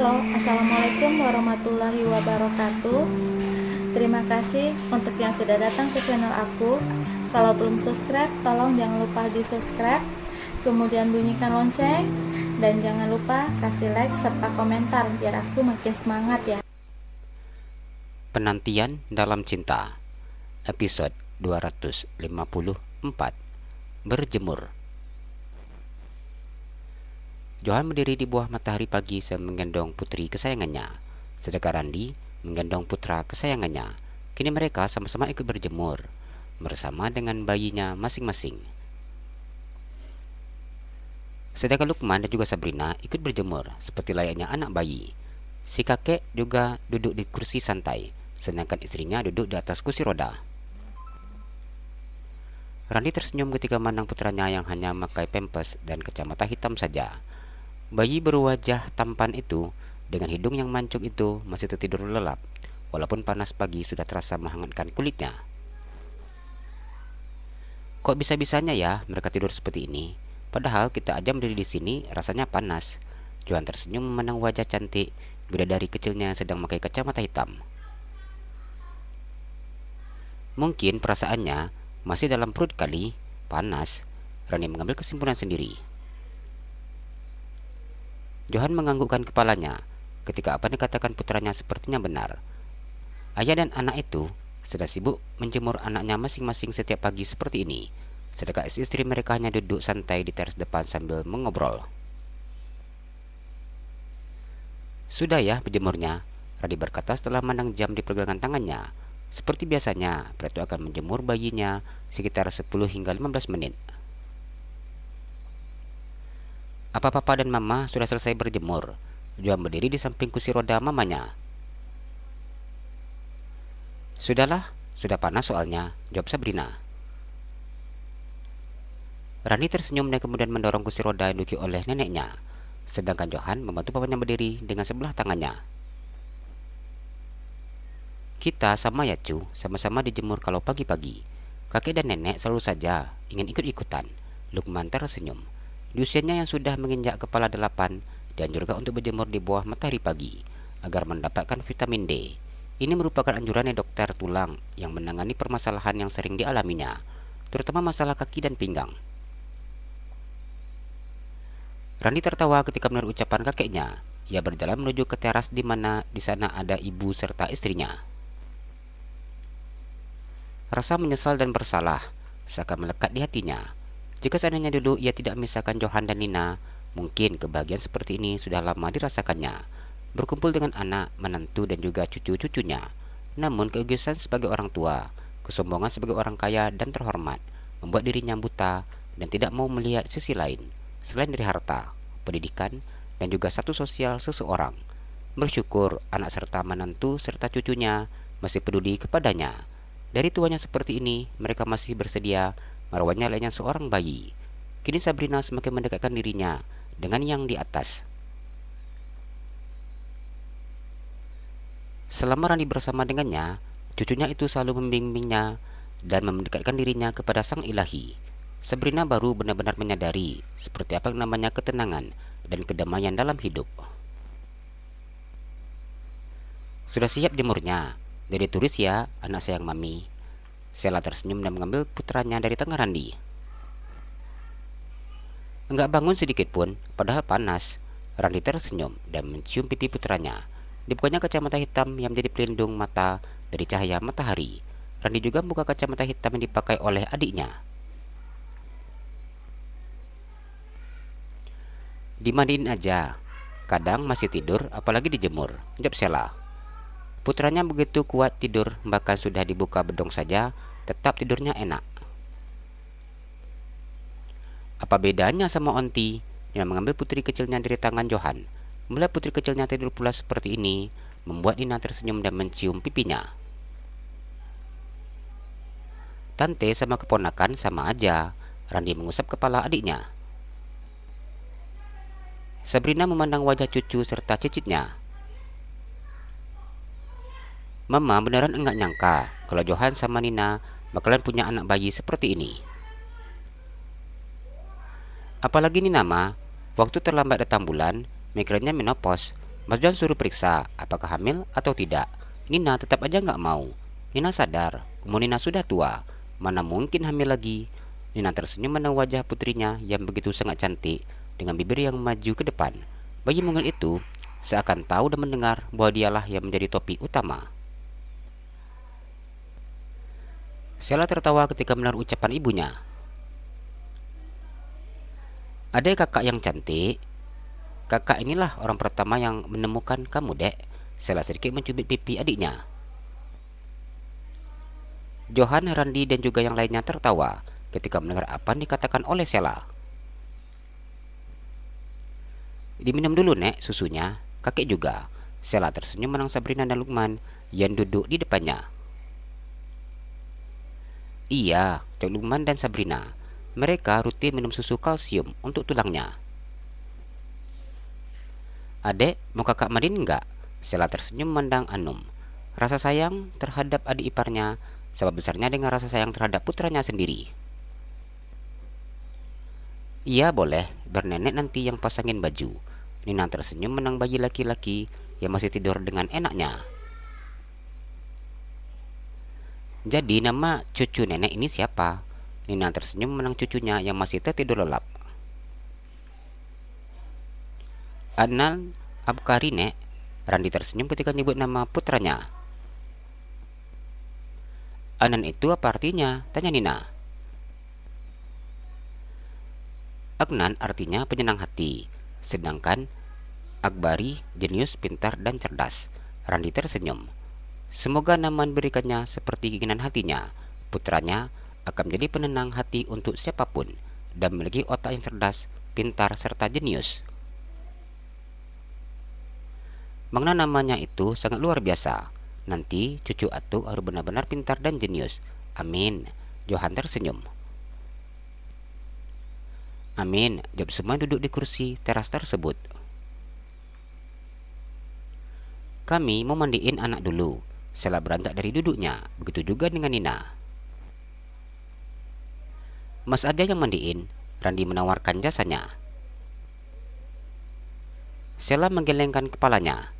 Halo, Assalamualaikum warahmatullahi wabarakatuh. Terima kasih untuk yang sudah datang ke channel aku. Kalau belum subscribe, tolong jangan lupa di subscribe, kemudian bunyikan lonceng, dan jangan lupa kasih like serta komentar biar aku makin semangat ya. Penantian dalam Cinta, episode 254, Berjemur. Johan berdiri di bawah matahari pagi sambil menggendong putri kesayangannya, sedangkan Randi menggendong putra kesayangannya. Kini mereka sama-sama ikut berjemur bersama dengan bayinya masing-masing. Sedangkan Lukman dan juga Sabrina ikut berjemur seperti layaknya anak bayi. Si kakek juga duduk di kursi santai, sedangkan istrinya duduk di atas kursi roda. Randi tersenyum ketika memandang putranya yang hanya memakai pampers dan kacamata hitam saja. Bayi berwajah tampan itu dengan hidung yang mancung itu masih tertidur lelap, walaupun panas pagi sudah terasa menghangatkan kulitnya. Kok bisa-bisanya ya mereka tidur seperti ini? Padahal kita aja berdiri di sini rasanya panas. Johan tersenyum memandang wajah cantik bidadari kecilnya yang sedang memakai kacamata hitam. Mungkin perasaannya masih dalam perut kali, panas. Rani mengambil kesimpulan sendiri. Johan menganggukkan kepalanya ketika apa yang dikatakan putranya sepertinya benar. Ayah dan anak itu sudah sibuk menjemur anaknya masing-masing setiap pagi seperti ini, sedangkan istri mereka hanya duduk santai di teras depan sambil mengobrol. Sudah ya berjemurnya, Radi berkata setelah memandang jam di pergelangan tangannya. Seperti biasanya, pria itu akan menjemur bayinya sekitar 10 hingga 15 menit. Apa papa dan mama sudah selesai berjemur? Johan berdiri di samping kursi roda mamanya. Sudahlah, sudah panas soalnya, jawab Sabrina. Rani tersenyum dan kemudian mendorong kursi roda yang diduduki oleh neneknya, sedangkan Johan membantu papanya berdiri dengan sebelah tangannya. Kita sama ya cu, sama-sama dijemur kalau pagi-pagi. Kakek dan nenek selalu saja ingin ikut-ikutan. Lukman tersenyum. Di usianya yang sudah menginjak kepala 8, dianjurkan untuk berjemur di bawah matahari pagi agar mendapatkan vitamin D. Ini merupakan anjuran dari dokter tulang yang menangani permasalahan yang sering dialaminya, terutama masalah kaki dan pinggang. Randi tertawa ketika mendengar ucapan kakeknya. Ia berjalan menuju ke teras di mana di sana ada ibu serta istrinya. Rasa menyesal dan bersalah seakan melekat di hatinya. Jika seandainya dulu ia tidak memisahkan Johan dan Nina, mungkin kebahagiaan seperti ini sudah lama dirasakannya, berkumpul dengan anak, menantu dan juga cucu-cucunya. Namun keegoisan sebagai orang tua, kesombongan sebagai orang kaya dan terhormat, membuat dirinya buta dan tidak mau melihat sisi lain, selain dari harta, pendidikan, dan juga status sosial seseorang. Bersyukur anak serta menantu serta cucunya masih peduli kepadanya. Dari tuanya seperti ini, mereka masih bersedia merawatnya layaknya seorang bayi. Kini Sabrina semakin mendekatkan dirinya dengan yang di atas. Selama Rani bersama dengannya, cucunya itu selalu membimbingnya dan mendekatkan dirinya kepada Sang Ilahi. Sabrina baru benar-benar menyadari seperti apa yang namanya ketenangan dan kedamaian dalam hidup. Sudah siap jemurnya? Dari turis ya, anak sayang mami. Sela tersenyum dan mengambil putranya dari tangan Randi. Enggak bangun sedikit pun, padahal panas. Randi tersenyum dan mencium pipi putranya. Dibukanya kacamata hitam yang menjadi pelindung mata dari cahaya matahari. Randi juga membuka kacamata hitam yang dipakai oleh adiknya. Dimandiin aja. Kadang masih tidur, apalagi dijemur, jawab Sela. Putranya begitu kuat tidur, bahkan sudah dibuka bedong saja, tetap tidurnya enak. Apa bedanya sama Onti yang mengambil putri kecilnya dari tangan Johan? Melihat putri kecilnya tidur pula seperti ini, membuat Nina tersenyum dan mencium pipinya. Tante sama keponakan sama aja, Randi mengusap kepala adiknya. Sabrina memandang wajah cucu serta cicitnya. Mama beneran enggak nyangka kalau Johan sama Nina bakalan punya anak bayi seperti ini. Apalagi Nina mah, waktu terlambat datang bulan, migrainnya menopause. Mas Johan suruh periksa apakah hamil atau tidak. Nina tetap aja nggak mau. Nina sadar, umur Nina sudah tua. Mana mungkin hamil lagi? Nina tersenyum menatap wajah putrinya yang begitu sangat cantik dengan bibir yang maju ke depan. Bayi mungil itu seakan tahu dan mendengar bahwa dialah yang menjadi topik utama. Sheila tertawa ketika mendengar ucapan ibunya. Adek kakak yang cantik, kakak inilah orang pertama yang menemukan kamu, dek. Sheila sedikit mencubit pipi adiknya. Johan, Randi, dan juga yang lainnya tertawa ketika mendengar apa yang dikatakan oleh Sheila. Diminum dulu, nek, susunya. Kakek juga. Sheila tersenyum menang Sabrina dan Lukman yang duduk di depannya. Iya, Cok Lukman dan Sabrina. Mereka rutin minum susu kalsium untuk tulangnya. Adek, mau kakak mandiin enggak? Sheila tersenyum memandang Anum. Rasa sayang terhadap adik iparnya sama besarnya dengan rasa sayang terhadap putranya sendiri. Iya boleh, biar nenek nanti yang pasangin baju. Nina tersenyum menang bayi laki-laki yang masih tidur dengan enaknya. Jadi nama cucu nenek ini siapa? Nina tersenyum menang cucunya yang masih tertidur lelap. Adnan Abkari, nek. Randi tersenyum ketika nyebut nama putranya. Adnan itu apa artinya? Tanya Nina. Adnan artinya penyenang hati, sedangkan Akbari jenius, pintar, dan cerdas. Randi tersenyum. Semoga nama diberikannya seperti keinginan hatinya. Putranya akan menjadi penenang hati untuk siapapun dan memiliki otak yang cerdas, pintar, serta jenius. Makna namanya itu sangat luar biasa. Nanti cucu Atu harus benar-benar pintar dan jenius. Amin. Johan tersenyum. Amin, jawab semua duduk di kursi teras tersebut. Kami mau mandiin anak dulu. Sheila beranjak dari duduknya. Begitu juga dengan Nina. Mas aja yang mandiin. Randi menawarkan jasanya. Sheila menggelengkan kepalanya.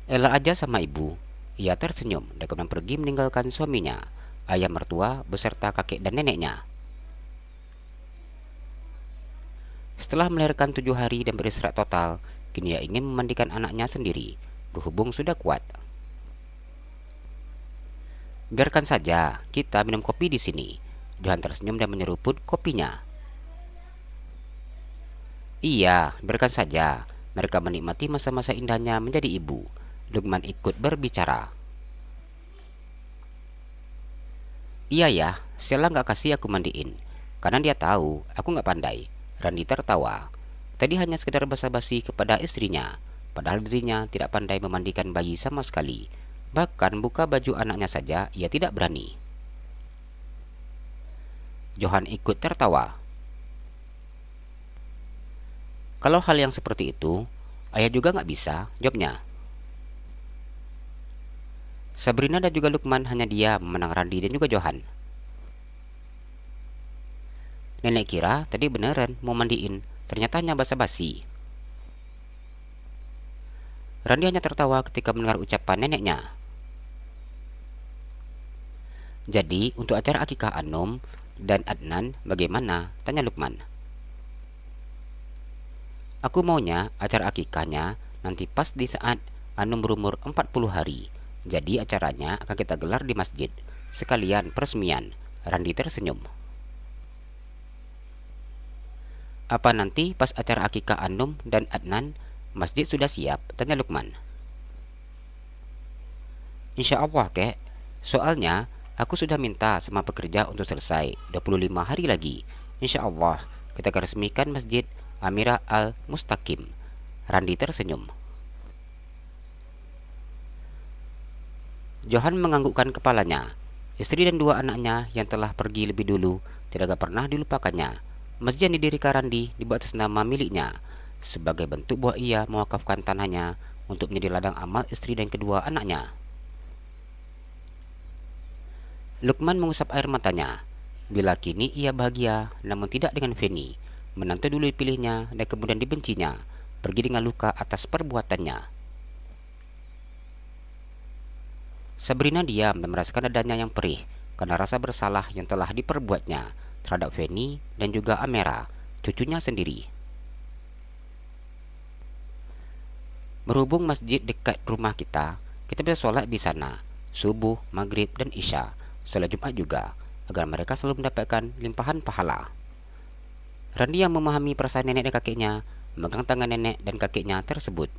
Ella aja sama ibu. Ia tersenyum dan kemudian pergi meninggalkan suaminya, ayah mertua beserta kakek dan neneknya. Setelah melahirkan 7 hari dan beristirahat total, kini ia ingin memandikan anaknya sendiri. Berhubung sudah kuat. Biarkan saja, kita minum kopi di sini. Johan tersenyum dan menyeruput kopinya. Iya, biarkan saja. Mereka menikmati masa-masa indahnya menjadi ibu. Lukman ikut berbicara. Iya ya, Sheila gak kasih aku mandiin karena dia tahu aku gak pandai. Randi tertawa. Tadi hanya sekedar basa-basi kepada istrinya, padahal dirinya tidak pandai memandikan bayi sama sekali. Bahkan buka baju anaknya saja ia tidak berani. Johan ikut tertawa. Kalau hal yang seperti itu, ayah juga gak bisa, jawabnya. Sabrina dan juga Lukman hanya diam menang Randi dan juga Johan. Nenek kira tadi beneran mau mandiin, ternyata hanya basa-basi. Randi hanya tertawa ketika mendengar ucapan neneknya. Jadi untuk acara akikah Anum dan Adnan bagaimana? Tanya Lukman. Aku maunya acara akikahnya nanti pas di saat Anum berumur 40 hari. Jadi acaranya akan kita gelar di masjid, sekalian peresmian. Randi tersenyum. Apa nanti pas acara akikah Anum dan Adnan, masjid sudah siap? Tanya Lukman. Insya Allah, kek. Soalnya aku sudah minta sama pekerja untuk selesai 25 hari lagi. Insya Allah kita akan resmikan masjid Amira Al-Mustaqim. Randi tersenyum. Johan menganggukkan kepalanya. Istri dan 2 anaknya yang telah pergi lebih dulu tidak pernah dilupakannya. Masjid yang didirikan Randi dibuat atas nama miliknya, sebagai bentuk bahwa ia mewakafkan tanahnya untuk menjadi ladang amal istri dan kedua anaknya. Lukman mengusap air matanya. Bila kini ia bahagia, namun tidak dengan Feni, menantu dulu dipilihnya dan kemudian dibencinya. pergi dengan luka atas perbuatannya. Sabrina diam dan merasakan dadanya yang perih karena rasa bersalah yang telah diperbuatnya terhadap Feni dan juga Amera, cucunya sendiri. Berhubung masjid dekat rumah kita bisa sholat di sana, subuh, maghrib, dan isya, sholat Jumat juga, agar mereka selalu mendapatkan limpahan pahala. Randi yang memahami perasaan nenek dan kakeknya, memegang tangan nenek dan kakeknya tersebut.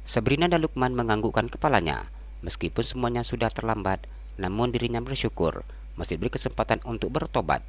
Sabrina dan Lukman menganggukkan kepalanya. Meskipun semuanya sudah terlambat, namun dirinya bersyukur masih diberi kesempatan untuk bertobat.